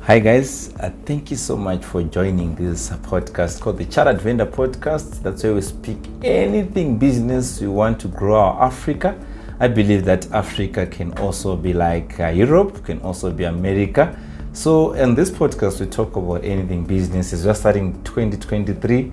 Hi guys, thank you so much for joining this podcast called the Chartered Vendor Podcast. That's where we speak anything business we want to grow our Africa. I believe that Africa can also be like Europe, can also be America. So in this podcast we talk about anything business. It's just starting 2023.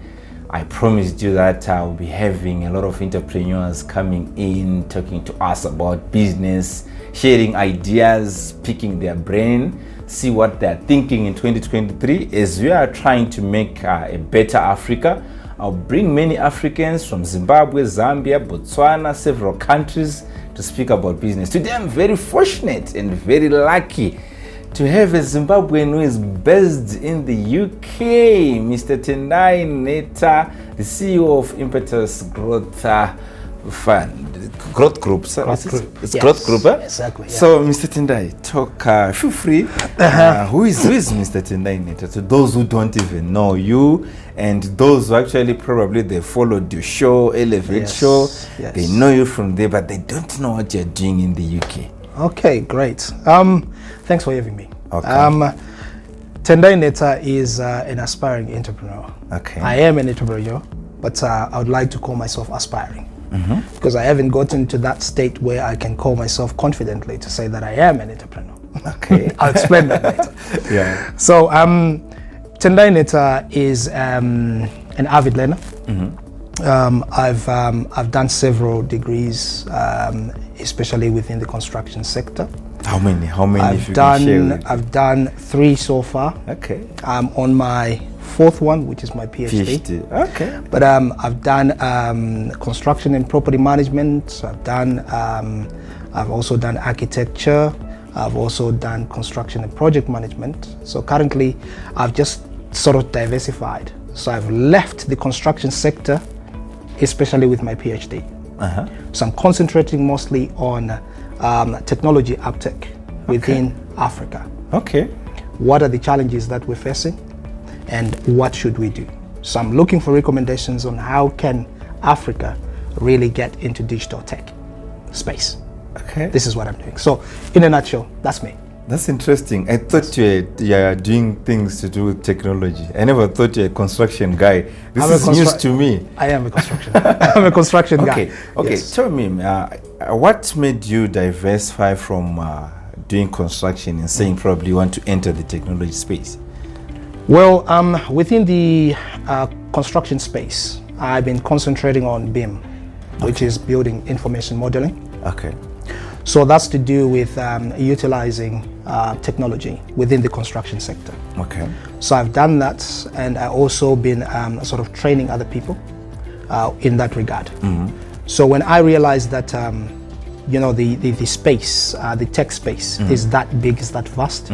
I promised you that I'll be having a lot of entrepreneurs coming in, talking to us about business, sharing ideas, picking their brain, see what they're thinking in 2023 as we are trying to make a better Africa. I'll bring many Africans from Zimbabwe, Zambia, Botswana, several countries to speak about business. Today I'm very fortunate and very lucky to have a Zimbabwean who is based in the UK, Mr. Tendai Nheta, the CEO of Impetus Growth Group. It's yes. Growth Group, eh? Exactly. Yeah. So, Mr. Tendai, talk, feel free. Who is Mr. Tendai Nheta? To those who don't even know you, and those who actually probably they followed your show, Elevate show, they know you from there, but they don't know what you're doing in the UK. Okay, great. Thanks for having me. Okay. Tendai Nheta is an aspiring entrepreneur. Okay. I am an entrepreneur, but I would like to call myself aspiring. Because I haven't gotten to that state where I can call myself confidently to say that I am an entrepreneur. Okay. I'll explain that later. Yeah. So Tendai Nheta is an avid learner. I've done several degrees, especially within the construction sector. How many? I've done 3 so far. Okay. I'm on my 4th one, which is my PhD. Okay. But I've done construction and property management. I've also done architecture. I've also done construction and project management. So currently, I've just sort of diversified. So I've left the construction sector, especially with my PhD. So I'm concentrating mostly on technology uptake within Africa. Okay. What are the challenges that we're facing, and what should we do? So I'm looking for recommendations on how can Africa really get into digital tech space. Okay. This is what I'm doing. So in a nutshell, that's me. That's interesting. I thought you were doing things to do with technology. I never thought you were a construction guy. This is news to me. I am a construction. I'm a construction guy. Okay. Yes. Tell me, what made you diversify from doing construction and saying probably you want to enter the technology space? Well, within the construction space, I've been concentrating on BIM, which is building information modeling. Okay. So that's to do with utilizing technology within the construction sector. Okay. So I've done that, and I've also been sort of training other people in that regard. So when I realized that the space, the tech space is that big, is that vast,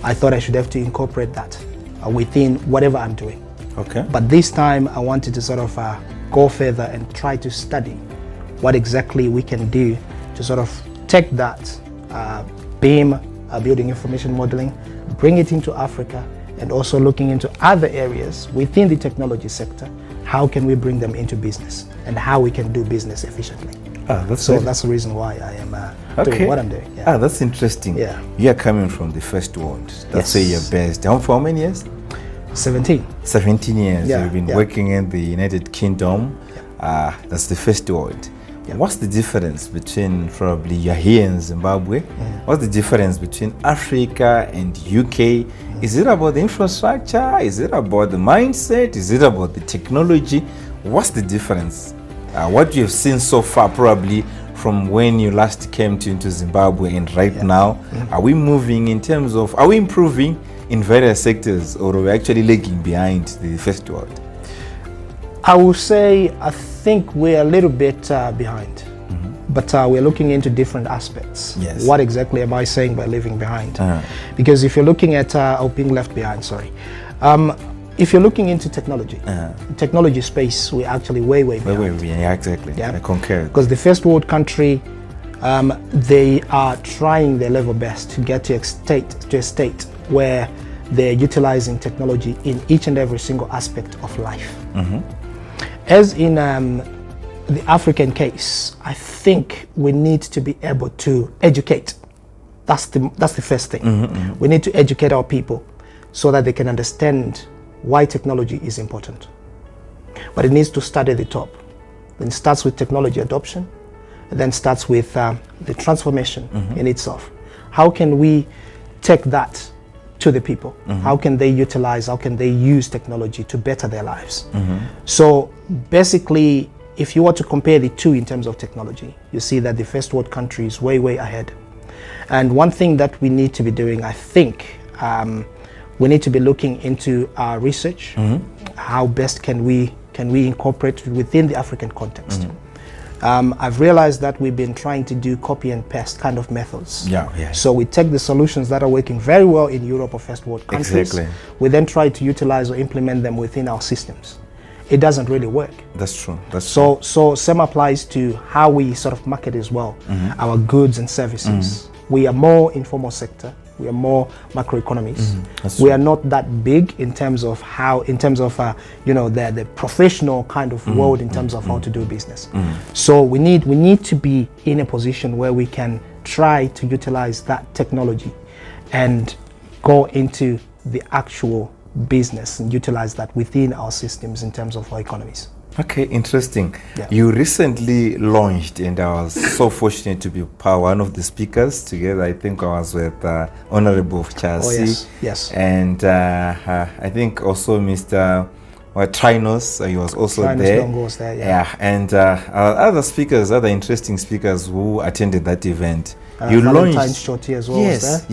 I thought I should have to incorporate that within whatever I'm doing. Okay. But this time I wanted to sort of go further and try to study what exactly we can do to sort of take that BIM, building information modeling, bring it into Africa, and also looking into other areas within the technology sector. How can we bring them into business, and how we can do business efficiently? That's the reason why I am doing what I'm doing. Yeah. That's interesting. Yeah. You are coming from the first world. That's where you're based. For how many years? 17. 17 years. Yeah. You've been working in the United Kingdom. Yeah. That's the first world. Yeah. What's the difference between probably you're here in Zimbabwe? What's the difference between Africa and UK? Is it about the infrastructure? Is it about the mindset? Is it about the technology? What's the difference? What you have seen so far probably from when you last came into Zimbabwe and right now, are we moving in terms of, are we improving in various sectors, or are we actually lagging behind the first world? I will say I think we're a little bit behind, but we're looking into different aspects. Yes. What exactly am I saying by leaving behind? Because if you're looking at being left behind, if you're looking into technology space, we're actually way behind. Yeah, exactly. Yeah. I concur. Because the first world country, they are trying their level best to get to a state where they're utilizing technology in each and every single aspect of life. As in the African case, I think we need to be able to educate. That's the first thing. We need to educate our people so that they can understand why technology is important. But it needs to start at the top. Then it starts with technology adoption, and then starts with the transformation in itself. How can we take that to the people? How can they utilize, how can they use technology to better their lives? So basically, if you were to compare the two in terms of technology, you see that the first world country is way, way ahead. And one thing that we need to be doing, I think, we need to be looking into our research. How best can we incorporate within the African context? I've realized that we've been trying to do copy and paste kind of methods. So we take the solutions that are working very well in Europe or first world countries. We then try to utilize or implement them within our systems. It doesn't really work. That's true. So same applies to how we sort of market as well, our goods and services. We are more informal sector. We are more macroeconomies. We are not that big in terms of the professional kind of world in terms of how to do business. So we need to be in a position where we can try to utilize that technology and go into the actual business and utilize that within our systems in terms of our economies. Okay, interesting. You recently launched, and I was so fortunate to be one of the speakers together. I think I was with Honorable Chasi. Yes. And I think also Mr. Trinos, he was also there. Was there. And other interesting speakers who attended that event. You launched Shorty as well. Yes.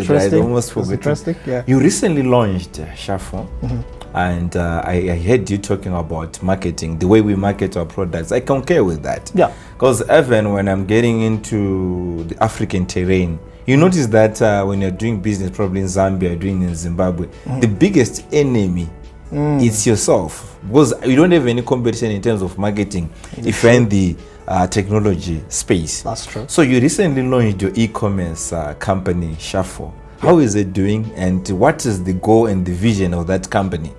Right. I almost forgot. You recently launched Shafo. And I heard you talking about marketing, the way we market our products. I concur with that. Because even when I'm getting into the African terrain, you notice that when you're doing business, probably in Zambia, doing in Zimbabwe, the biggest enemy is yourself. Because you don't have any competition in terms of marketing if you're in the technology space. That's true. So you recently launched your e-commerce company, Shafo. How is it doing, and what is the goal and the vision of that company?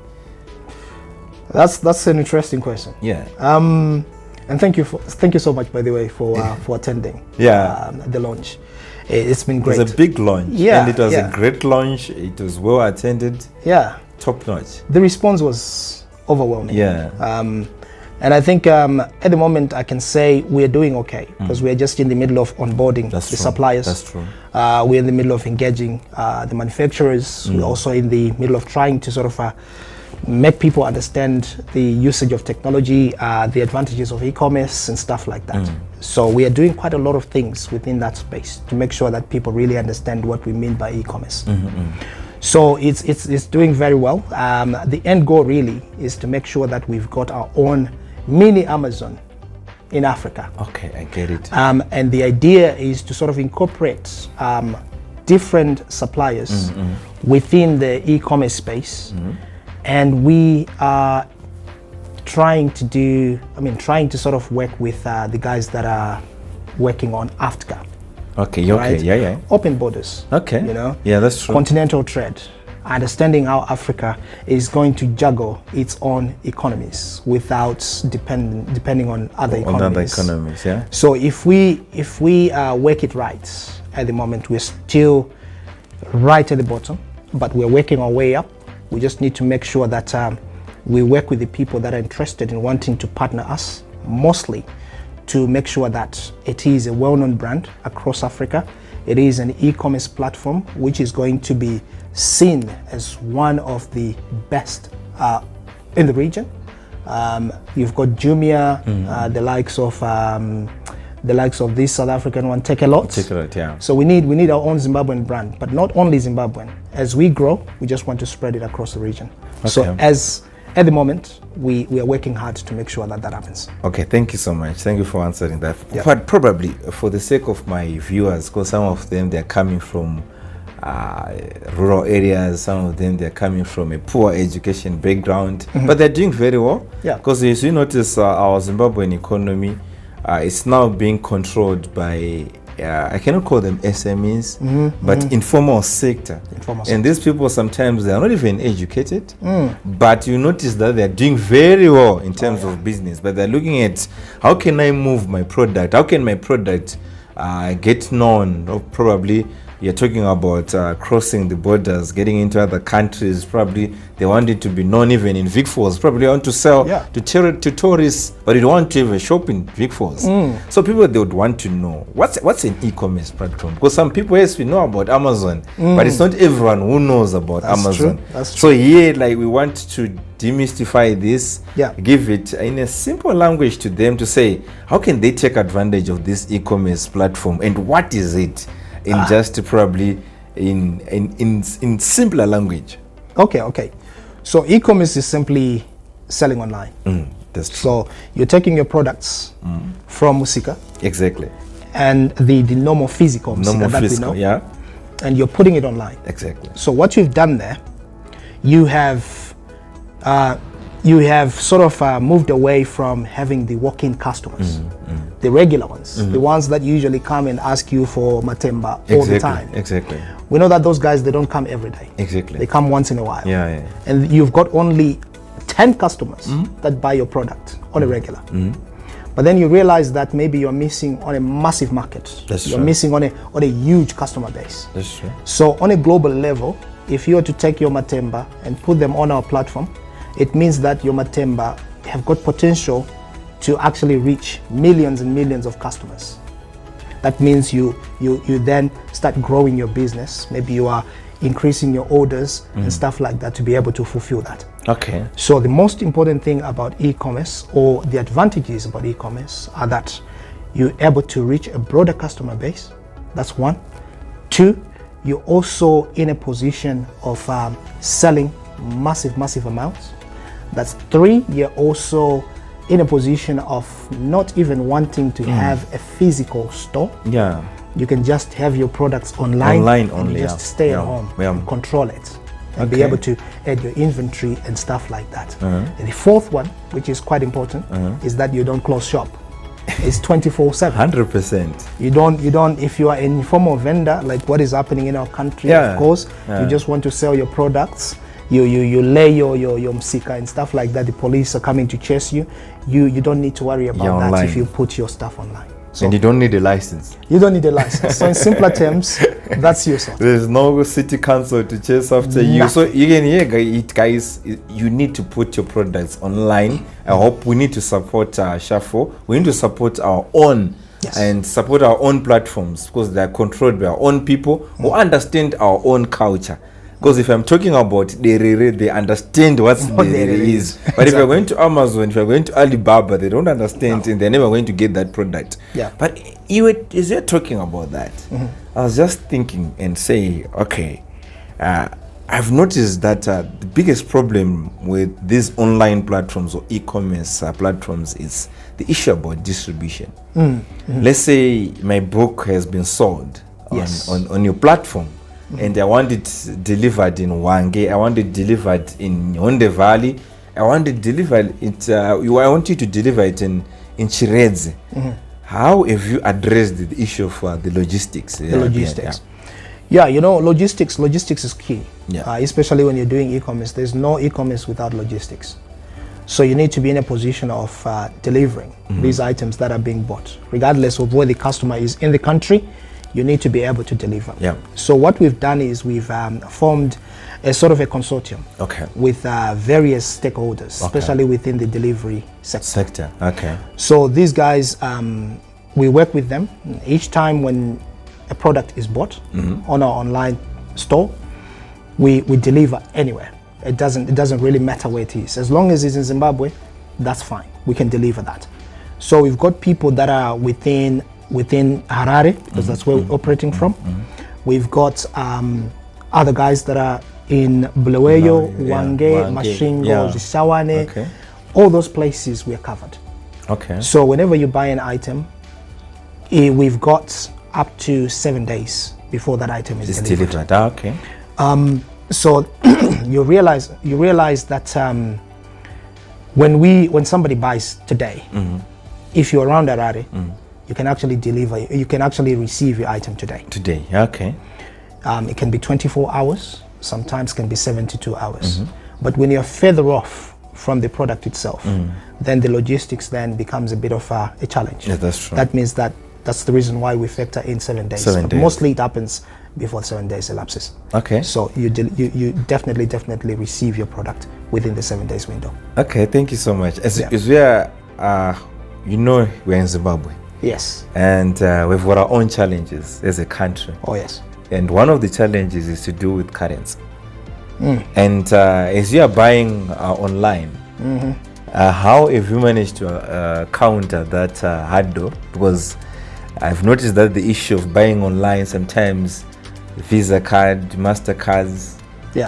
That's an interesting question. And thank you so much, by the way, for attending the launch. It's been great. It was a big launch, and it was a great launch. It was well attended. Top notch. The response was overwhelming. And I think at the moment I can say we are doing okay, because we are just in the middle of onboarding the suppliers. That's true. We're in the middle of engaging the manufacturers. We're also in the middle of trying to sort of make people understand the usage of technology, the advantages of e-commerce and stuff like that. So we are doing quite a lot of things within that space to make sure that people really understand what we mean by e-commerce. So it's doing very well. The end goal really is to make sure that we've got our own mini Amazon in Africa. Okay, I get it. And the idea is to sort of incorporate different suppliers within the e-commerce space. And we are trying to sort of work with the guys that are working on AFTCA. Okay, Open borders. Okay. That's true. Continental trade. Understanding how Africa is going to juggle its own economies without depending on other economies. So if we work it right at the moment, we're still right at the bottom, but we're working our way up. We just need to make sure that we work with the people that are interested in wanting to partner us, mostly to make sure that it is a well-known brand across Africa. It is an e-commerce platform which is going to be seen as one of the best in the region. You've got Jumia, the likes of this South African one, Take a Lot. So we need our own Zimbabwean brand, but not only Zimbabwean. As we grow, we just want to spread it across the region. So at the moment, we are working hard to make sure that happens. Okay, thank you so much. Thank you for answering that. But probably for the sake of my viewers, because some of them, they're coming from rural areas, some of them, they're coming from a poor education background, but they're doing very well. Because as you notice, our Zimbabwean economy, it's now being controlled by I cannot call them SMEs, but informal sector. And these people, sometimes they are not even educated, but you notice that they are doing very well in terms of business, but they're looking at how can I move my product, how can my product get known, or probably you're talking about crossing the borders, getting into other countries. Probably they want it to be known even in Vic Falls. Probably want to sell to tourists, but you don't want to have a shop in Vic Falls. So people, they would want to know what's an e-commerce platform, because some people, yes, we know about Amazon, but it's not everyone who knows about Amazon. That's true. So here, like, we want to demystify this, give it in a simple language to them to say, how can they take advantage of this e-commerce platform, and what is it in just probably in simpler language? Okay. So e-commerce is simply selling online. That's true. So you're taking your products from Musika. Exactly. And the normal physical Musika that we know. And you're putting it online. Exactly. So what you've done there, you have sort of moved away from having the walk-in customers, the regular ones, the ones that usually come and ask you for matemba all the time. Exactly. We know that those guys, they don't come every day. Exactly. They come once in a while. Yeah. And you've got only 10 customers that buy your product on a regular. But then you realize that maybe you're missing on a massive market. You're missing on a huge customer base. That's true. So on a global level, if you were to take your matemba and put them on our platform, it means that your matemba have got potential to actually reach millions and millions of customers. That means you then start growing your business. Maybe you are increasing your orders and stuff like that to be able to fulfill that. Okay. So the most important thing about e-commerce, or the advantages about e-commerce, are that you're able to reach a broader customer base. That's one. Two, you're also in a position of selling massive amounts. That's three, you're also in a position of not even wanting to have a physical store. Yeah. You can just have your products online only, and just stay at home and control it, and be able to add your inventory and stuff like that. And the fourth one, which is quite important, is that you don't close shop. It's 24/7. 100%. You don't. If you are an informal vendor, like what is happening in our country, of course, you just want to sell your products. You lay your msika and stuff like that. The police are coming to chase you. You don't need to worry about that online if you put your stuff online. So, and you don't need a license. You don't need a license. So in simpler terms, that's yourself. There's no city council to chase after you. So you can hear it, guys. You need to put your products online. I hope we need to support Shafo. We need to support our own and support our own platforms, because they are controlled by our own people who understand our own culture. Because if I'm talking about Derere, they understand what Derere is. But if you're going to Amazon, if you're going to Alibaba, they don't understand and they're never going to get that product. But as you're talking about that, I was just thinking and saying, okay, I've noticed that the biggest problem with these online platforms or e-commerce platforms is the issue about distribution. Let's say my book has been sold on your platform. And I want it delivered in Wange. I want it delivered in Honde Valley. I want it delivered. I want you to deliver it in Chiredze. How have you addressed the issue of the logistics? Logistics is key. Especially when you're doing e-commerce. There's no e-commerce without logistics. So you need to be in a position of delivering these items that are being bought, regardless of where the customer is in the country. You need to be able to deliver. So what we've done is we've formed a sort of a consortium with various stakeholders, especially within the delivery sector. So these guys, we work with them. Each time when a product is bought on our online store, we deliver anywhere. It doesn't really matter where it is. As long as it's in Zimbabwe, that's fine. We can deliver that. So we've got people that are within Harare, because that's where we're operating from. We've got other guys that are in Bulawayo, Wange, Mashingo, Zisawane. All those places we're covered. So whenever you buy an item, we've got up to 7 days before that item is delivered. So you realize that when somebody buys today, if you're around Harare, you can actually deliver. You can actually receive your item today. It can be 24 hours. Sometimes can be 72 hours. But when you're further off from the product itself, then the logistics then becomes a bit of a challenge. That's true. That means that's the reason why we factor in 7 days. Mostly it happens before 7 days elapses. Okay. So you definitely receive your product within the 7 days window. Okay, thank you so much. As we are, we're in Zimbabwe. Yes. And we've got our own challenges as a country. Oh, yes. And one of the challenges is to do with currency. And as you are buying online, how have you managed to counter that hurdle? Because I've noticed that the issue of buying online, sometimes Visa card, MasterCards,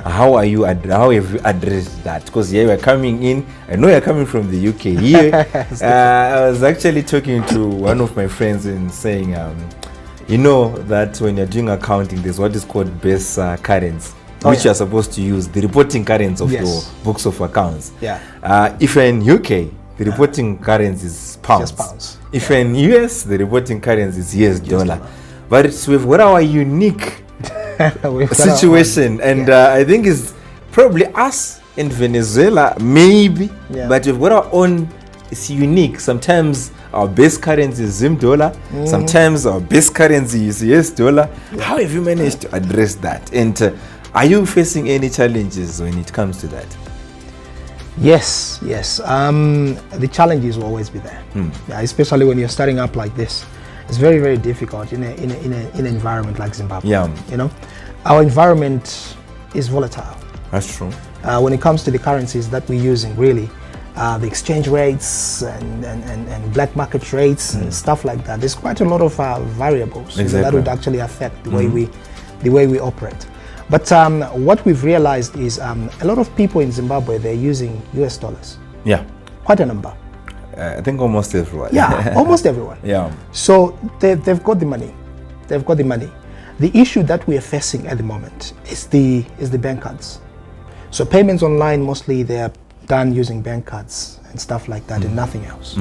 how have you addressed that? Because here we're coming in, I know you're coming from the UK. Here, I was actually talking to one of my friends and saying, that when you're doing accounting, there's what is called base currency, which you're supposed to use, the reporting currency of your books of accounts. If you're in UK, the reporting currency is pounds. Just pounds. If you're in US, the reporting currency is US dollar. But we've got our unique situation, and I think it's probably us in Venezuela, maybe, but we've got our own. It's unique. Sometimes our base currency is Zim dollar, sometimes our base currency is US dollar. How have you managed to address that? And are you facing any challenges when it comes to that? Yes. The challenges will always be there, especially when you're starting up like this. It's very, very difficult in an environment like Zimbabwe. Our environment is volatile. That's true. When it comes to the currencies that we're using, really, the exchange rates and black market rates and stuff like that, there's quite a lot of variables that would actually affect the way we operate. But what we've realized is a lot of people in Zimbabwe, they're using US dollars. Yeah. Quite a number. I think almost everyone. Yeah, almost everyone. So they've got the money. The issue that we are facing at the moment is the bank cards. So payments online, mostly they are done using bank cards and stuff like that, and nothing else.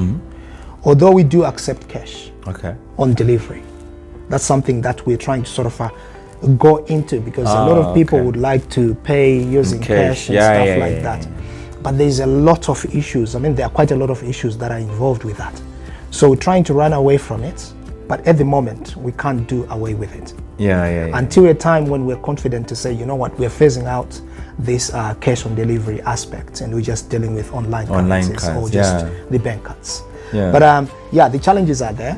Although we do accept cash on delivery. That's something that we're trying to sort of go into, because a lot of people would like to pay using cash and stuff like that. But there's a lot of issues. I mean, there are quite a lot of issues that are involved with that. So we're trying to run away from it, but at the moment, we can't do away with it. Until a time when we're confident to say, you know what, we're phasing out this cash on delivery aspect, and we're just dealing with online currencies or just the bank cards. But the challenges are there,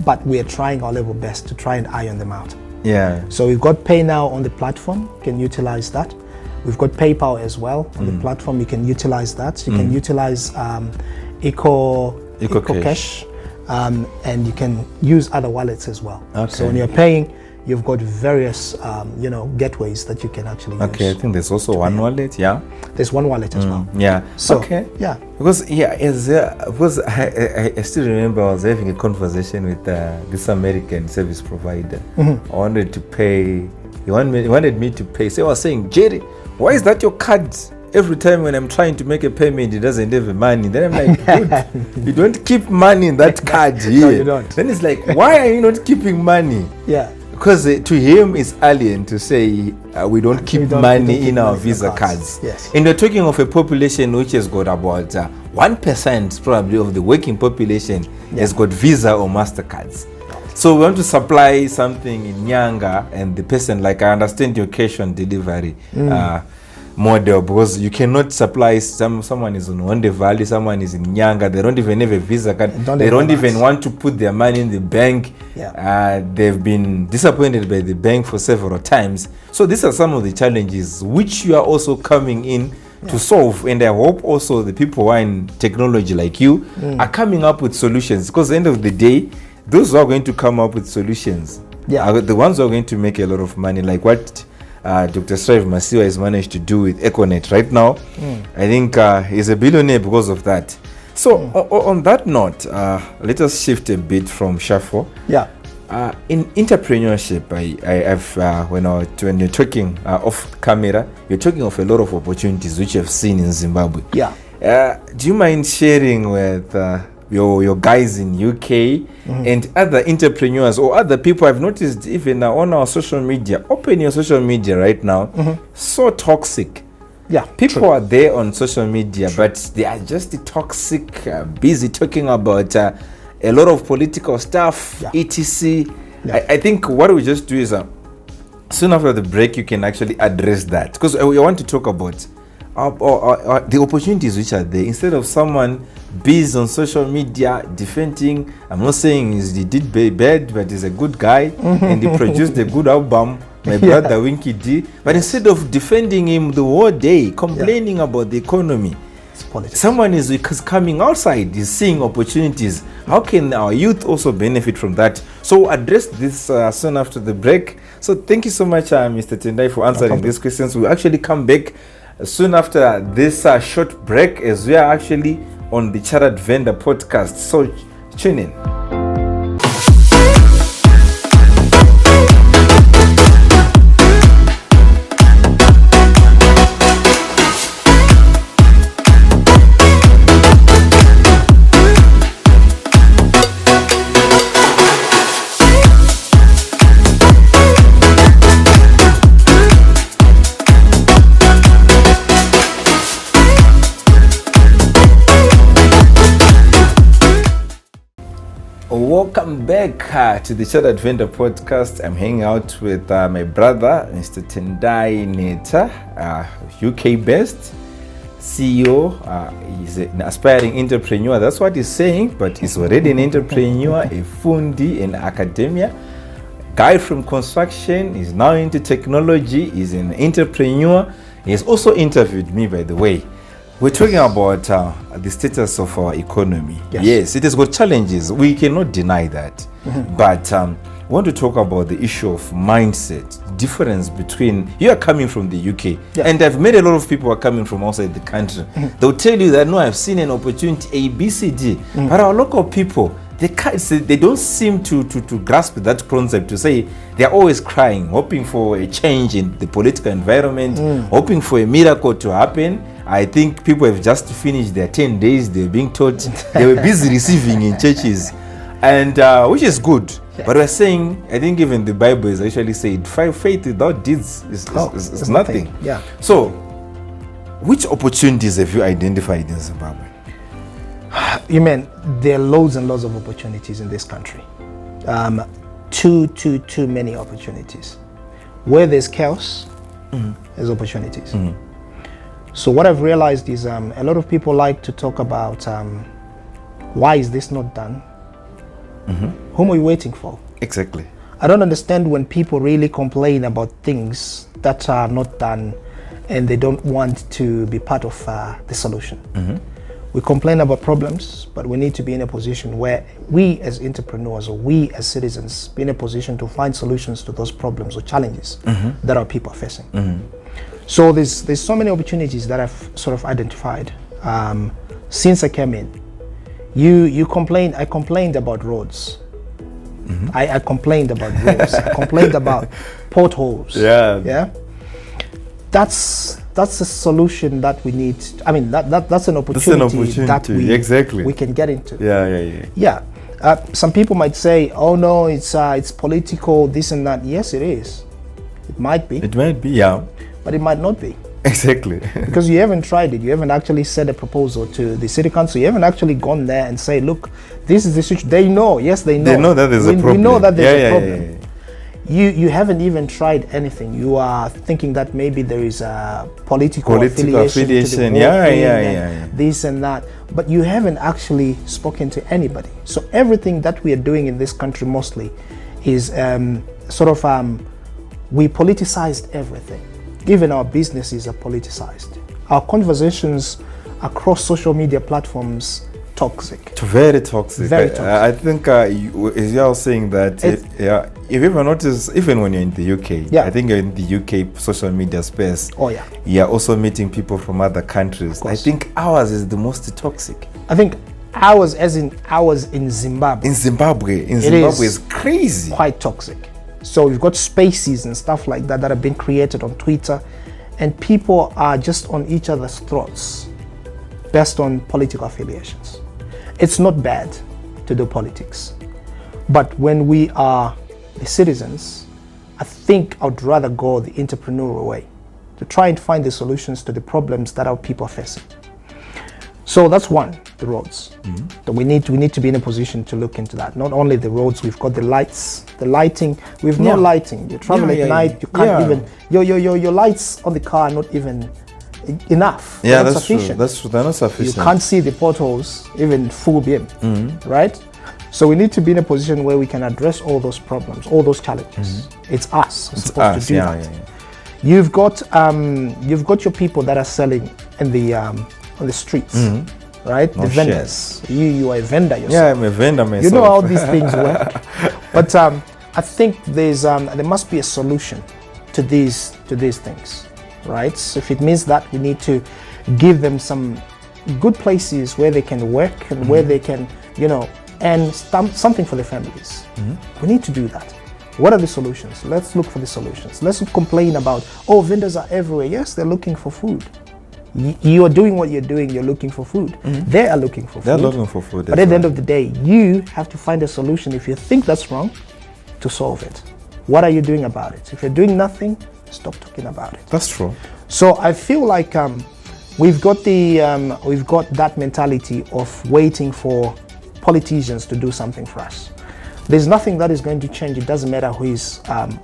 but we're trying our level best to try and iron them out. So we've got Pay Now on the platform, you can utilize that. We've got PayPal as well on the platform, you can utilize that. You can utilize EcoCash, and you can use other wallets as well. So when you're paying, you've got various gateways that you can actually use. I think there's also one wallet. There's one wallet as well. So because I still remember I was having a conversation with this American service provider. I wanted to pay. He wanted me to pay. So I was saying, Jerry, why is that your card? Every time when I'm trying to make a payment, it doesn't have money. Then I'm like, dude, you don't keep money in that card here. No, you don't. Then it's like, why are you not keeping money? Because to him it's alien to say we don't keep money in our Visa cards. And we're talking of a population which has got about 1% probably of the working population has got Visa or MasterCards. So we want to supply something in Nyanga, and the person, like, I understand your cash on delivery model, because you cannot supply someone is on Wonde Valley, someone is in Nyanga, they don't even have a Visa card, they don't even want to put their money in the bank. They've been disappointed by the bank for several times. So these are some of the challenges which you are also coming in to solve, and I hope also the people who are in technology like you are coming up with solutions, because at the end of the day, those who are going to come up with solutions are the ones who are going to make a lot of money, like what Dr. Strive Masiwa has managed to do with Econet right now. I think he's a billionaire because of that. So on that note, let us shift a bit from Shafo. In entrepreneurship, when you're talking off camera, you're talking of a lot of opportunities which you have seen in Zimbabwe. Do you mind sharing with your guys in UK and other entrepreneurs or other people? I've noticed even on our social media, open your social media right now, so toxic. People are there on social media, but they are just toxic, busy talking about a lot of political stuff, etc. I think what we just do is soon after the break, you can actually address that, because we want to talk about the opportunities which are there, instead of someone busy on social media defending. I'm not saying he did bad, but he's a good guy and he produced a good album, my brother Winky D. But instead of defending him the whole day, complaining about the economy, someone is coming outside, is seeing opportunities. How can our youth also benefit from that? So we'll address this soon after the break. So thank you so much, Mr. Tendai, for answering these questions. We'll actually come back soon after this short break, as we are actually on the Chartered Vendor podcast. So tune in. Welcome back to the Chartered Vendor podcast. I'm hanging out with my brother, Mr. Tendai Nheta, UK based CEO. He's an aspiring entrepreneur. That's what he's saying, but he's already an entrepreneur, a fundi in academia. Guy from construction, he's now into technology, he's an entrepreneur. He has also interviewed me, by the way. We're talking about the status of our economy. Yes, it has got challenges. We cannot deny that. But we want to talk about the issue of mindset, difference between, you are coming from the UK, and I've met a lot of people who are coming from outside the country. They'll tell you that, no, I've seen an opportunity, A, B, C, D. But our local people, they don't seem to grasp that concept, to say they're always crying, hoping for a change in the political environment, hoping for a miracle to happen. I think people have just finished their 10 days. They're being taught. They were busy receiving in churches, and which is good. But we're saying, I think even the Bible is actually said, faith without deeds is nothing. So, which opportunities have you identified in Zimbabwe? You mean, there are loads and loads of opportunities in this country. Too many opportunities. Where there's chaos, there's opportunities. So what I've realized is a lot of people like to talk about why is this not done? Whom are we waiting for? Exactly. I don't understand when people really complain about things that are not done and they don't want to be part of the solution. We complain about problems, but we need to be in a position where we as entrepreneurs or we as citizens be in a position to find solutions to those problems or challenges that our people are facing. So there's so many opportunities that I've sort of identified since I came in. I complained about roads. I complained about roads. I complained about potholes. That's a solution that we need. I mean, that's an opportunity that we can get into. Some people might say, oh no, it's political, this and that. Yes, it is. It might be. But it might not be. Exactly. Because you haven't tried it. You haven't actually sent a proposal to the city council. You haven't actually gone there and say, look, this is the situation. They know. Yes, they know. They know that there's a problem. We know that there's a problem. You haven't even tried anything. You are thinking that maybe there is a political affiliation to the this and that. But you haven't actually spoken to anybody. So everything that we are doing in this country mostly is we politicized everything. Even our businesses are politicized. Our conversations across social media platforms, toxic. Very toxic. Very toxic. I think as you are saying that, if you ever notice, even when you're in the UK, I think you're in the UK social media space. You're also meeting people from other countries. I think ours is the most toxic. I think ours, as in ours in Zimbabwe. In Zimbabwe is crazy. Quite toxic. So we've got spaces and stuff like that that have been created on Twitter, and people are just on each other's throats based on political affiliations. It's not bad to do politics, but when we are the citizens, I think I would rather go the entrepreneurial way to try and find the solutions to the problems that our people are facing. So that's one, the roads. That we need to be in a position to look into that. Not only the roads, we've got the lights, the lighting. We've no lighting. You travel at night, you can't even your lights on the car are not even enough. Yeah, that's sufficient. True. That's true. They're not sufficient. You can't see the potholes even full beam, right? So we need to be in a position where we can address all those problems, all those challenges. It's us supposed to do that. You've got your people that are selling in the on the streets, right? The vendors. You are a vendor yourself. Yeah, I'm a vendor myself. You know how these things work. But I think there must be a solution to these things, right? So if it means that we need to give them some good places where they can work and where they can, earn something for their families. We need to do that. What are the solutions? Let's look for the solutions. Let's not complain about, vendors are everywhere. Yes, they're looking for food. You are doing what you're doing, you're looking for food. They are looking for food. They're looking for food. But at the end of the day, you have to find a solution if you think that's wrong to solve it. What are you doing about it? If you're doing nothing, stop talking about it. That's true. So I feel like we've got that mentality of waiting for politicians to do something for us. There's nothing that is going to change. It doesn't matter who's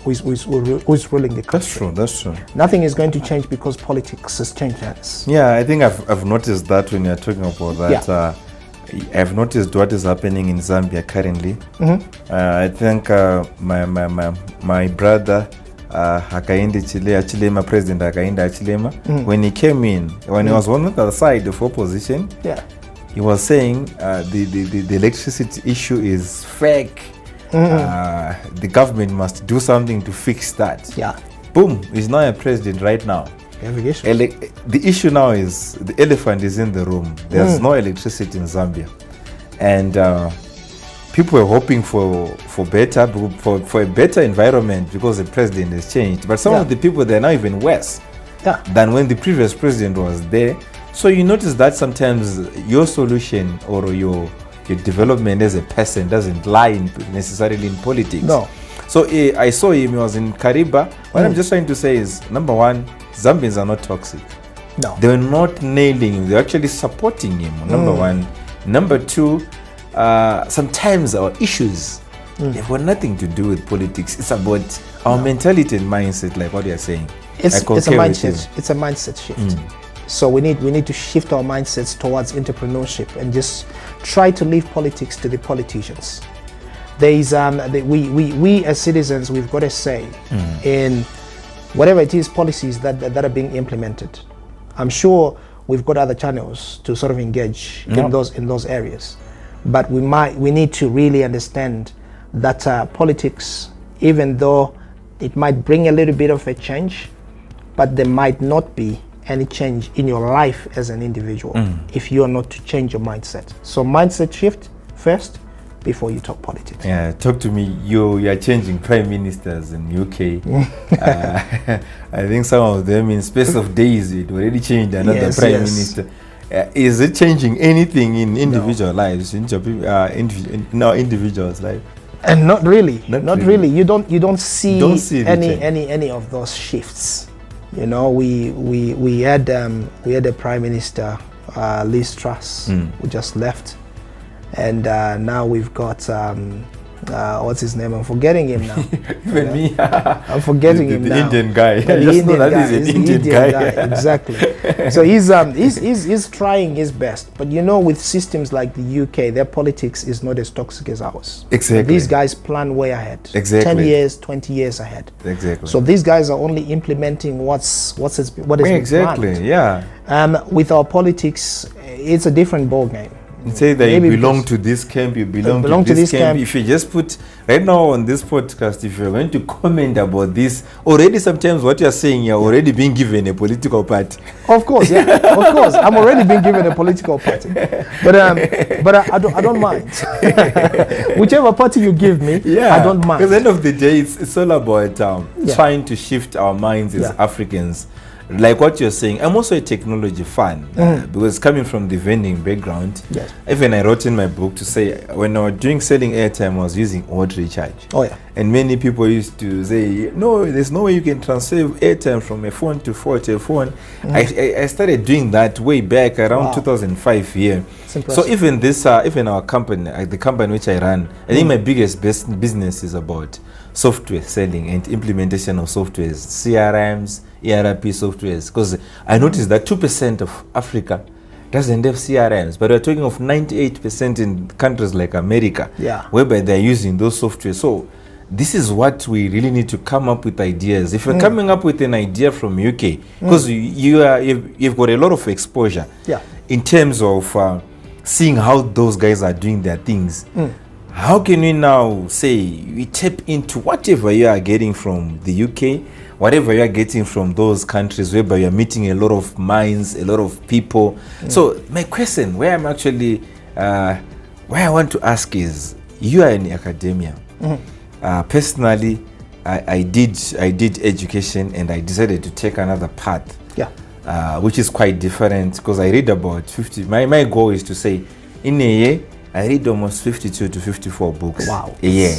ruling the country. That's true. Nothing is going to change because politics has changed hands. Yeah, I think I've noticed that when you're talking about that. Yeah. I've noticed what is happening in Zambia currently. I think my brother Hakainde Chilema, President Hakainde Chilema, when he came in, when he was on the other side of opposition, he was saying the electricity issue is fake. The government must do something to fix that. Boom, he's now a president right now. The issue now is the elephant is in the room. There's no electricity in Zambia, and people are hoping for a better environment because the president has changed. But some of the people, they're now even worse than when the previous president was there. So you notice that sometimes your solution or your development as a person doesn't lie necessarily in politics. No. So I saw him, he was in Kariba. What I'm just trying to say is, number one, Zambians are not toxic. No. They're not nailing him, they're actually supporting him, number one. Number two, sometimes our issues, they've got nothing to do with politics. It's about our mentality and mindset, like what you're saying. It's a mindset shift. So we need to shift our mindsets towards entrepreneurship and just try to leave politics to the politicians. There is we as citizens, we've got a say in whatever it is policies that are being implemented. I'm sure we've got other channels to sort of engage in those areas, but we need to really understand that politics, even though it might bring a little bit of a change, but there might not be any change in your life as an individual if you are not to change your mindset. So mindset shift first before you talk politics. Yeah, talk to me. You are changing prime ministers in UK. I think some of them in space of days it already changed another prime minister. Is it changing anything in individual lives, in individuals' life? And not really. Not really. You don't see any of those shifts. We had a prime minister, Liz Truss, who just left, and now we've got what's his name? I'm forgetting him now. Even me. I'm forgetting him now. The Indian guy. The Indian guy. He's an Indian guy. Exactly. So he's trying his best, but with systems like the UK, their politics is not as toxic as ours. Exactly. These guys plan way ahead. Exactly. 10 years, 20 years ahead. Exactly. So these guys are only implementing what is exactly planned. Yeah. With our politics, it's a different ball game. Say that you belong to this camp, you belong to this camp. If you just put right now on this podcast, if you're going to comment about this, already sometimes what you're saying, you're already being given a political party. Of course, yeah, of course. I'm already being given a political party, but I don't mind. Whichever party you give me, I don't mind. Because at the end of the day, it's all about trying to shift our minds as Africans. like what you're saying, I'm also a technology fan because coming from the vending background, yes. Even I wrote in my book to say when I was doing selling airtime, I was using auto recharge. Oh yeah. And many people used to say, no, there's no way you can transfer airtime from a phone to a phone. I started doing that way back around 2005 here. So even this, even our company, the company which I run, I think my biggest business is about software selling and implementation of softwares, CRMs, ERP softwares, because I noticed that 2% of Africa doesn't have CRMs, but we're talking of 98% in countries like America, whereby they're using those software. So this is what we really need to come up with ideas. If you're coming up with an idea from UK, because you've got a lot of exposure in terms of seeing how those guys are doing their things. How can we now say we tap into whatever you are getting from the UK, whatever you are getting from those countries whereby you are meeting a lot of minds, a lot of people? So my question, where I'm actually, where I want to ask is, you are in academia. Personally, I did education and I decided to take another path, which is quite different because I read about 50. My goal is to say, in a year, I read almost 52 to 54 books a year,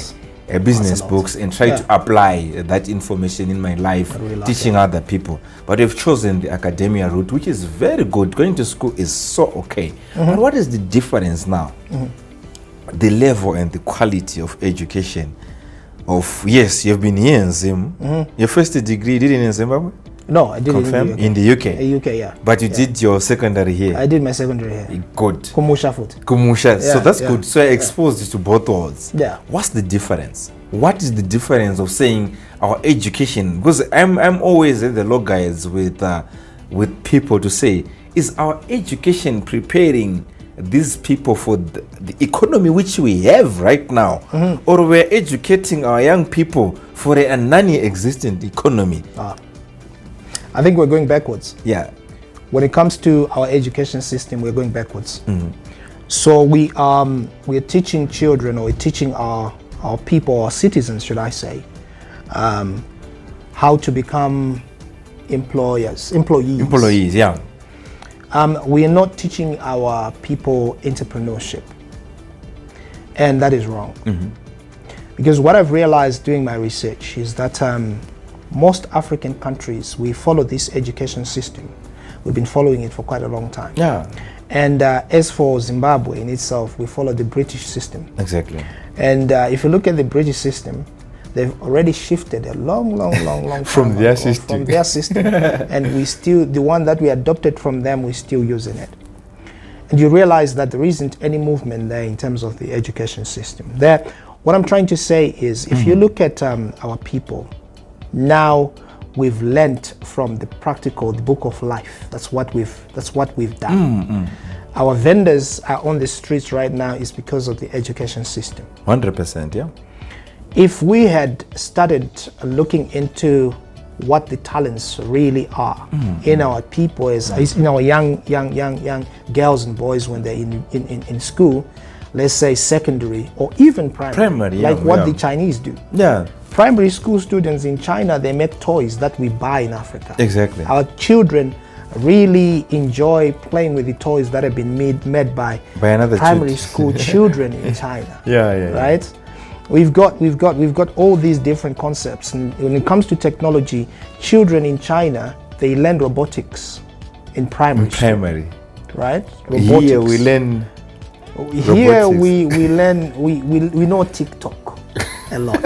business books, and try to apply that information in my life, teaching other people. But I've chosen the academia route, which is very good. Going to school is so okay. But what is the difference now? The level and the quality of education. Yes, you've been here in Zim. Your first degree, you did it in Zimbabwe? No, I did in the UK. In the UK, yeah. But you did your secondary here. I did my secondary here. Good. Kumusha foot. Kumusha. So that's good. So I exposed you to both worlds. Yeah. What's the difference? What is the difference of saying our education? Because I'm always at the loggerheads with people to say, is our education preparing these people for the economy which we have right now, or we're educating our young people for a non-existent economy? I think we're going backwards. Yeah. When it comes to our education system, we're going backwards. So we're teaching children, or we're teaching our people, our citizens, should I say, how to become employees. Employees, yeah. We are not teaching our people entrepreneurship, and that is wrong. Because what I've realized doing my research is that most African countries, we follow this education system. We've been following it for quite a long time. Yeah. And as for Zimbabwe in itself, we follow the British system. Exactly. And if you look at the British system, they've already shifted a long time from their system. And we still, the one that we adopted from them, we're still using it. And you realize that there isn't any movement there in terms of the education system. What I'm trying to say is, if you look at our people, now we've learnt from the practical, the book of life. That's what we've done. Our vendors are on the streets right now is because of the education system. 100%, yeah. If we had started looking into what the talents really are in our people, in our young girls and boys when they're in school, let's say secondary or even primary, like what the Chinese do. Yeah. Primary school students in China, they make toys that we buy in Africa. Exactly. Our children really enjoy playing with the toys that have been made by primary school children in China. Yeah. Right? We've got all these different concepts, and when it comes to technology, children in China, they learn robotics in primary school, right? Robotics. Here we learn. Here we learn. We know TikTok a lot.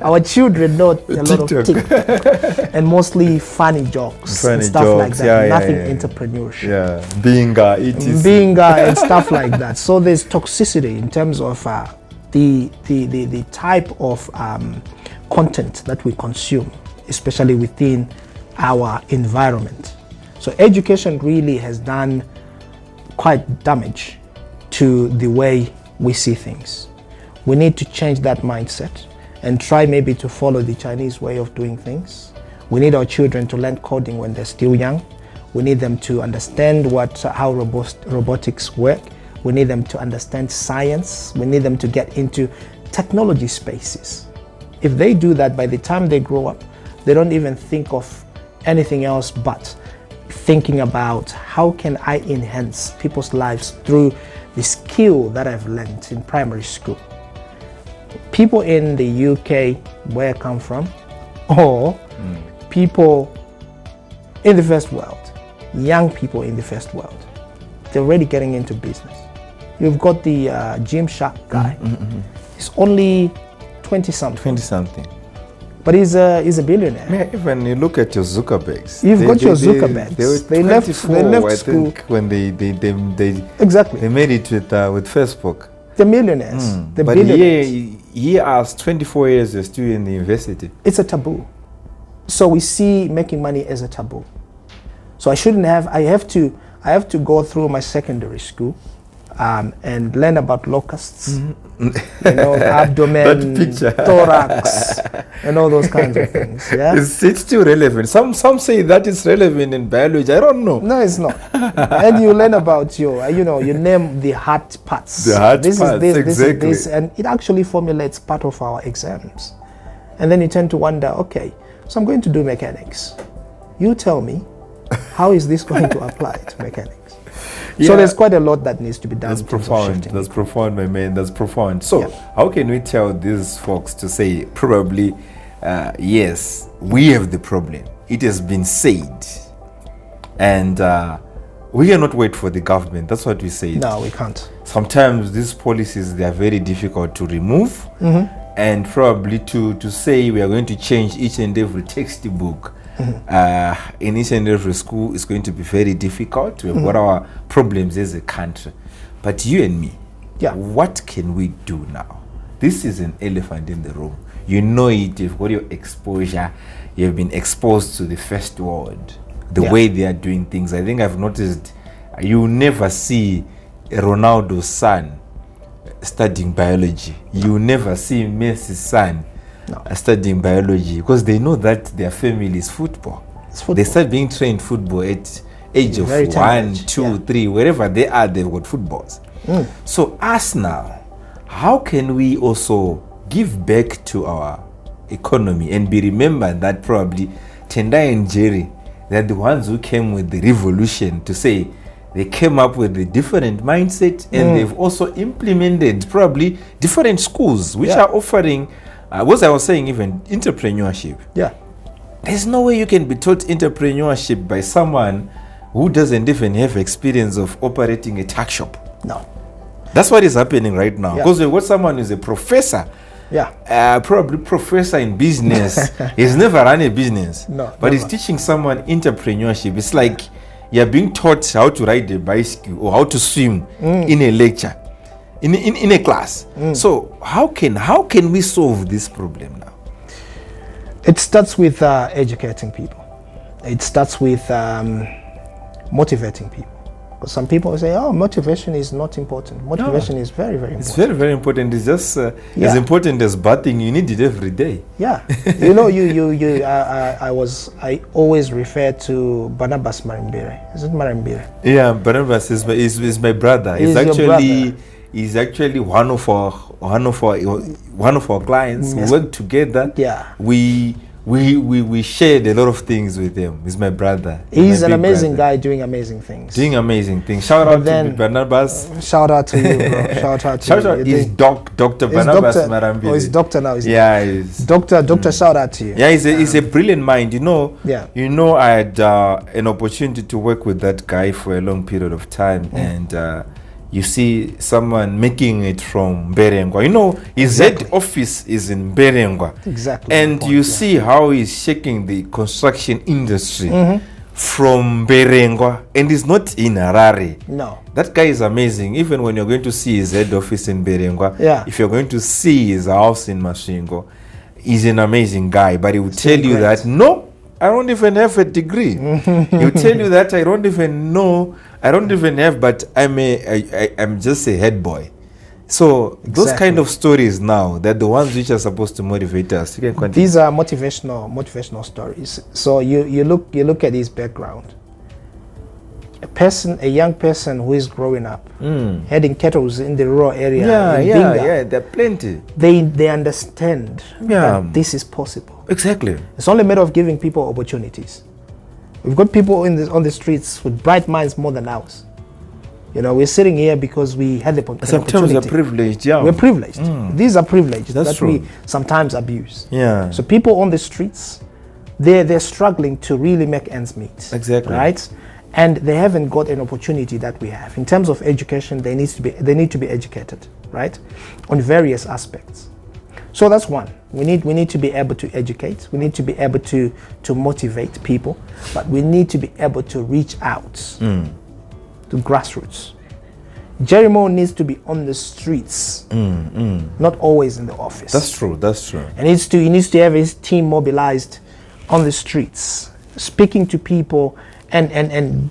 Our children know a lot of TikTok, and mostly funny jokes and stuff like that. Nothing entrepreneurship. Yeah, being and stuff like that. So there's toxicity in terms of the type of content that we consume, especially within our environment. So education really has done quite damage to the way we see things. We need to change that mindset and try maybe to follow the Chinese way of doing things. We need our children to learn coding when they're still young. We need them to understand how robotics work. We need them to understand science. We need them to get into technology spaces. If they do that, by the time they grow up, they don't even think of anything else but thinking about how can I enhance people's lives through the skill that I've learned in primary school. People in the UK, where I come from, or people in the first world, young people in the first world, they're already getting into business. You've got the Gymshark guy. He's only 20-something. 20-something. But he's a billionaire. Yeah, even you look at your Zuckerbergs. You've got your Zuckerbergs. They left school, I school. think, when they Exactly. They made it with Facebook. The millionaires. The but billionaires. he asked 24 years you're still in the university. It's a taboo. So we see making money as a taboo. So I have to go through my secondary school and learn about locusts, abdomen, thorax, and all those kinds of things. Yeah, it's still relevant. Some say that is relevant in biology. I don't know. No, it's not. And you learn about you name the heart parts. The heart parts, exactly. This, and it actually formulates part of our exams. And then you tend to wonder, okay, so I'm going to do mechanics. You tell me, how is this going to apply to mechanics? Yeah. So there's quite a lot that needs to be done. That's profound. That's profound, my man. That's profound. So how can we tell these folks to say, probably, yes, we have the problem. It has been said. And we cannot wait for the government. That's what we say. No, we can't. Sometimes these policies, they are very difficult to remove. And probably to say we are going to change each and every textbook in each and every school is going to be very difficult. We've got our problems as a country. But you and me, what can we do now? This is an elephant in the room. You know it, you've got your exposure, you've been exposed to the first world, the way they are doing things. I think I've noticed you never see Ronaldo's son studying biology. You never see Messi's son studying biology, because they know that their family is football. They start being trained football at age of 1, 2, 3, wherever they are, they've got footballs. So us now, how can we also give back to our economy and be remembered that probably Tendai and Jerry, they're the ones who came with the revolution to say they came up with a different mindset, and they've also implemented probably different schools which are offering, what I was saying, even entrepreneurship. Yeah. There's no way you can be taught entrepreneurship by someone who doesn't even have experience of operating a tuck shop. No. That's what is happening right now. Because we've got someone who's a professor. Probably professor in business. He's never run a business. But he's teaching someone entrepreneurship. It's like you're being taught how to ride a bicycle or how to swim in a lecture, in a class. So how can we solve this problem now? It starts with educating people. It starts with motivating people. Because some people say, "Oh, motivation is not important." Motivation is very, very important. It's very, very important. It's just as important as bathing. You need it every day. Yeah, I always refer to Barnabas Marimbire. Is it Marimbire? Yeah, Barnabas is my brother. He's actually one of our clients. We work together. Yeah, we shared a lot of things with him. He's my brother. He's an amazing guy doing amazing things. Shout out to Barnabas. Shout out to you, bro. Shout out to you. He's Dr. Barnabas Marambile. Oh, he's doctor now. He's Doctor. Shout out to you. Yeah, he's a brilliant mind. I had an opportunity to work with that guy for a long period of time, and you see someone making it from Berengwa. His head office is in Berengwa. Exactly. And you see how he's shaking the construction industry from Berengwa. And he's not in Harare. No. That guy is amazing. Even when you're going to see his head office in Berengwa, if you're going to see his house in Masvingo, he's an amazing guy. But he will tell you that, no, I don't even have a degree. He'll tell you that I don't even have, but I'm just a head boy. So those kind of stories now, they're the ones which are supposed to motivate us. You can continue. These are motivational stories. So you look at his background. A young person who is growing up, heading cattle in the rural area. There are plenty. They understand that this is possible. Exactly. It's only a matter of giving people opportunities. We've got people on the streets with bright minds more than ours. You know, we're sitting here because we had the opportunity. Sometimes we're privileged, yeah. We're privileged. These are privileges that true. we sometimes abuse. Yeah. So people on the streets, they're struggling to really make ends meet. Exactly. Right? And they haven't got an opportunity that we have. In terms of education, they need to be educated, right? On various aspects. So that's one. We need to be able to educate. We need to be able to motivate people, but we need to be able to reach out to grassroots. Jerry Moore needs to be on the streets, not always in the office. That's true. That's true. And he needs to have his team mobilized on the streets, speaking to people and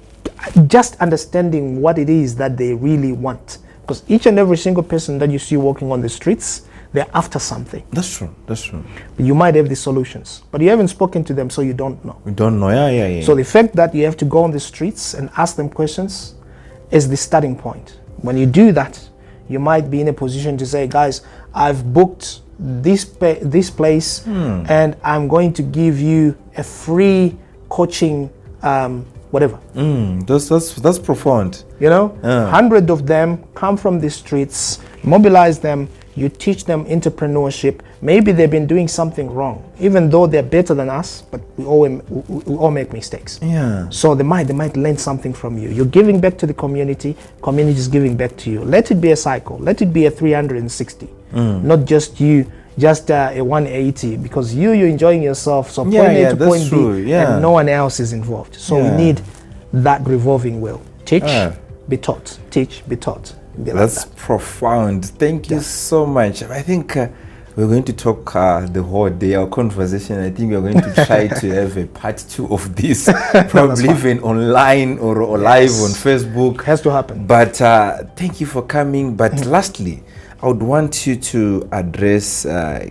just understanding what it is that they really want. Because each and every single person that you see walking on the streets, they're after something. That's true. That's true. But you might have the solutions, but you haven't spoken to them, so you don't know. We don't know. Yeah. So the fact that you have to go on the streets and ask them questions is the starting point. When you do that, you might be in a position to say, guys, I've booked this place and I'm going to give you a free coaching whatever. That's profound. You know, 100 of them come from the streets, mobilize them, you teach them entrepreneurship. Maybe they've been doing something wrong, even though they're better than us, but we all make mistakes. Yeah. So they might learn something from you. You're giving back to the community is giving back to you. Let it be a cycle. Let it be a 360. Not just you, just a 180, because you're enjoying yourself. So point A to point B, and no one else is involved. So we need that revolving wheel. Teach, be taught. Teach, be taught. That's profound. Thank you so much. I think we're going to talk the whole day, our conversation. I think we're going to try to have a part 2 of this, probably even online or live on Facebook. Has to happen. But thank you for coming. But lastly, I would want you to address,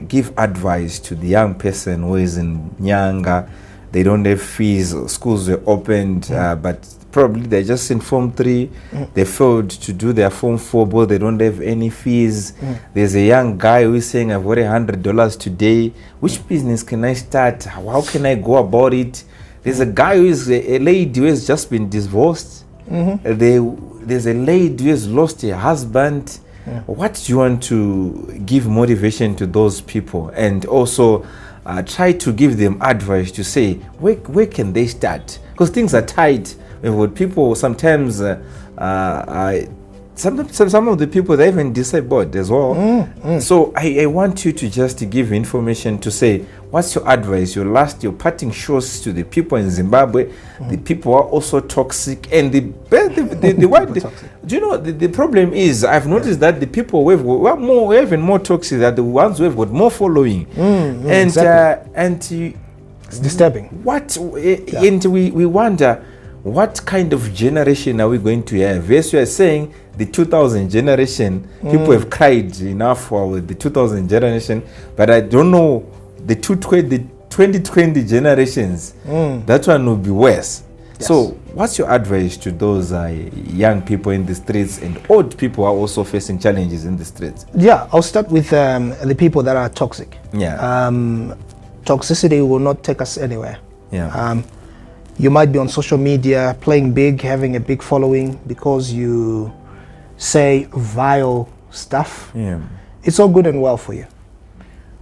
give advice to the young person who is in Nyanga. They don't have fees. Schools were opened, but probably they're just in Form 3. They failed to do their Form 4, but they don't have any fees. There's a young guy who is saying, I've got $100 today. Which business can I start? How can I go about it? There's a guy who is a lady who has just been divorced. There's a lady who has lost her husband. What do you want to give motivation to those people? And also try to give them advice to say, where can they start? Because things are tight. With people sometimes, some of the people, they even disabled as well. So I want you to just give information to say, what's your advice, your parting shots to the people in Zimbabwe, the people are also toxic, and the do you know the problem is, I've noticed that the people who are even more toxic are the ones who have got more following, and it's disturbing. And we wonder, what kind of generation are we going to have? Yes, you are saying the 2000 generation, people have cried enough for the 2000 generation, but I don't know the 2020 generations. That one will be worse. Yes. So what's your advice to those young people in the streets and old people who are also facing challenges in the streets? Yeah, I'll start with the people that are toxic. Toxicity will not take us anywhere. You might be on social media playing big, having a big following because you say vile stuff. It's all good and well for you,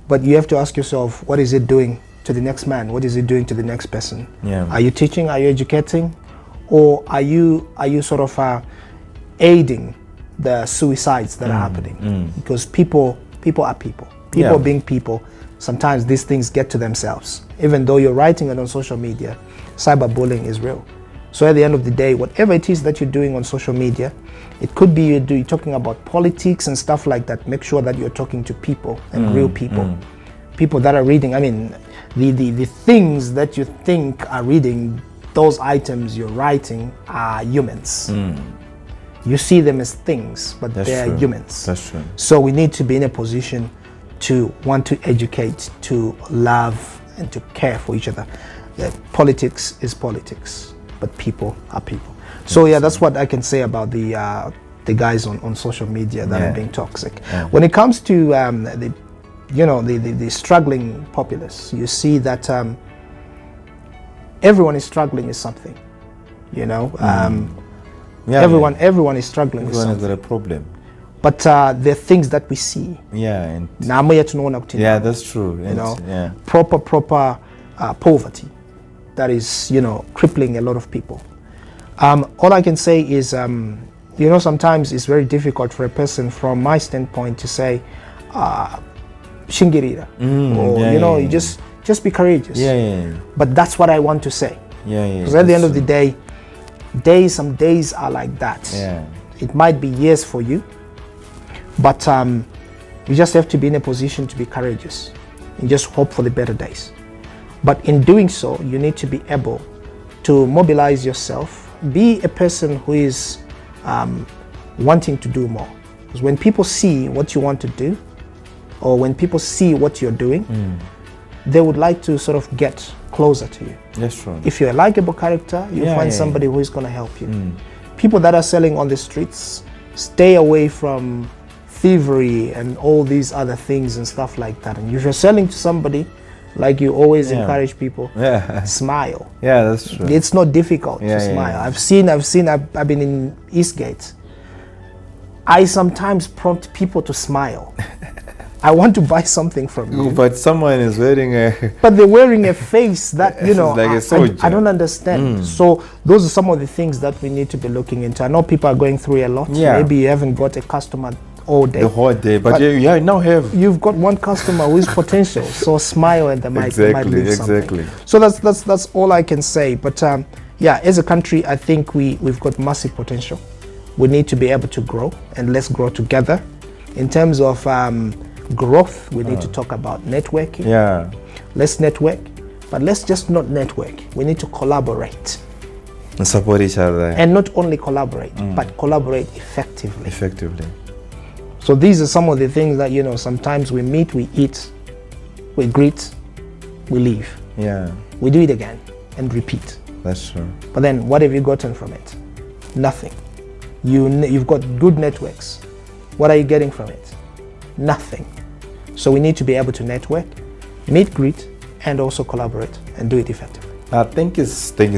but you have to ask yourself, what is it doing to the next man? What is it doing to the next person? Are you teaching? Are you educating? Or are you sort of aiding the suicides that are happening? Because people are people. People being people, sometimes these things get to themselves. Even though you're writing it on social media, cyberbullying is real. So at the end of the day, whatever it is that you're doing on social media, it could be you're talking about politics and stuff like that. Make sure that you're talking to people and real people. People that are reading, I mean, the things that you think are reading, those items you're writing are humans. You see them as things, but they're humans. That's true. So we need to be in a position to want to educate, to love, and to care for each other. Politics is politics, but people are people. So yeah, that's what I can say about the guys on social media that are being toxic. When it comes to the struggling populace, you see that everyone is struggling with something, you know. Everyone is struggling with something. Everyone has got a problem. But there are things that we see. Yeah, that's true. You know, proper poverty that is, you know, crippling a lot of people. All I can say is, you know, sometimes it's very difficult for a person, from my standpoint, to say, "Shingirira," or you just be courageous. But that's what I want to say. Because at the end of the day, some days are like that. It might be years for you, but you just have to be in a position to be courageous and just hope for the better days. But in doing so, you need to be able to mobilize yourself, be a person who is wanting to do more. Because when people see what you want to do, or when people see what you're doing, they would like to sort of get closer to you. That's true. If you're a likable character, you'll find somebody who is going to help you. People that are selling on the streets, stay away from thievery and all these other things and stuff like that. And if you're selling to somebody, like you always encourage people, smile. That's true. It's not difficult to smile. I've been in Eastgate. I sometimes prompt people to smile. I want to buy something from you. But someone is wearing But they're wearing a face that, you know, like a soldier. I don't understand. So those are some of the things that we need to be looking into. I know people are going through a lot. Maybe you haven't got a customer all day. The whole day. But you now have. You've got one customer who is potential. So smile and they might leave something. So that's all I can say. But as a country, I think we've got massive potential. We need to be able to grow, and let's grow together. In terms of growth, we need to talk about networking. Let's network, but let's just not network. We need to collaborate and support each other, and not only collaborate, but collaborate effectively. So these are some of the things that, you know, sometimes we meet, we eat, we greet, we leave. We do it again and repeat. That's true. But then what have you gotten from it? Nothing. You've got good networks. What are you getting from it? Nothing. So we need to be able to network, meet, greet, and also collaborate and do it effectively. Thank you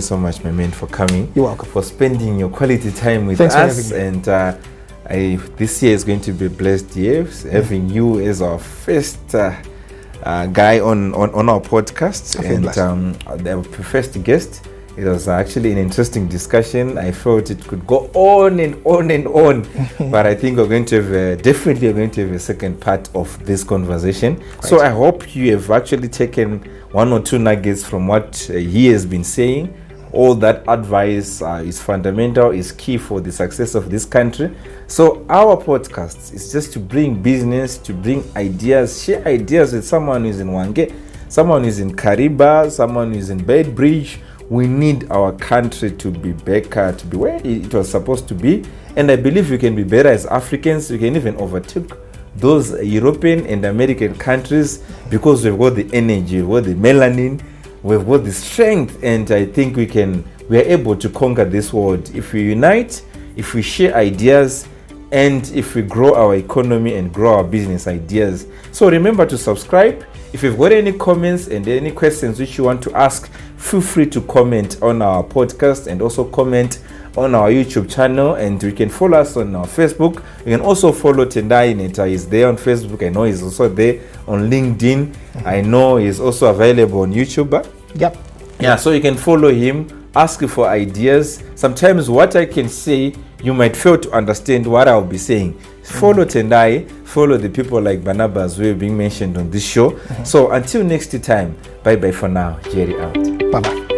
so much, my man, for coming. You're welcome. For spending your quality time with us. And this year is going to be a blessed year, having you as our first guy on our podcast, and the first guest. It was actually an interesting discussion. I felt it could go on and on and on, but I think we're going to have a second part of this conversation. Right. So I hope you have actually taken one or two nuggets from what he has been saying. All that advice is fundamental, is key for the success of this country. So our podcast is just to bring business, to bring ideas, share ideas with someone who's in Wange, someone who's in Kariba, someone who's in Bedbridge. We need our country to be better, to be where it was supposed to be. And I believe we can be better as Africans. We can even overtake those European and American countries, because we've got the energy, we've got the melanin, we've got the strength, and I think we are able to conquer this world if we unite, if we share ideas, and if we grow our economy and grow our business ideas. So remember to subscribe. If you've got any comments and any questions which you want to ask, feel free to comment on our podcast and also comment on our YouTube channel, and you can follow us on our Facebook. You can also follow Tendai Nheta. He's there on Facebook. I know he's also there on LinkedIn. I know he's also available on YouTube. Yeah, so you can follow him, ask for ideas. Sometimes what I can say, you might fail to understand what I'll be saying. Follow Tendai, follow the people like Barnabas who are being mentioned on this show. So until next time, bye-bye for now. Jerry out. Bye-bye.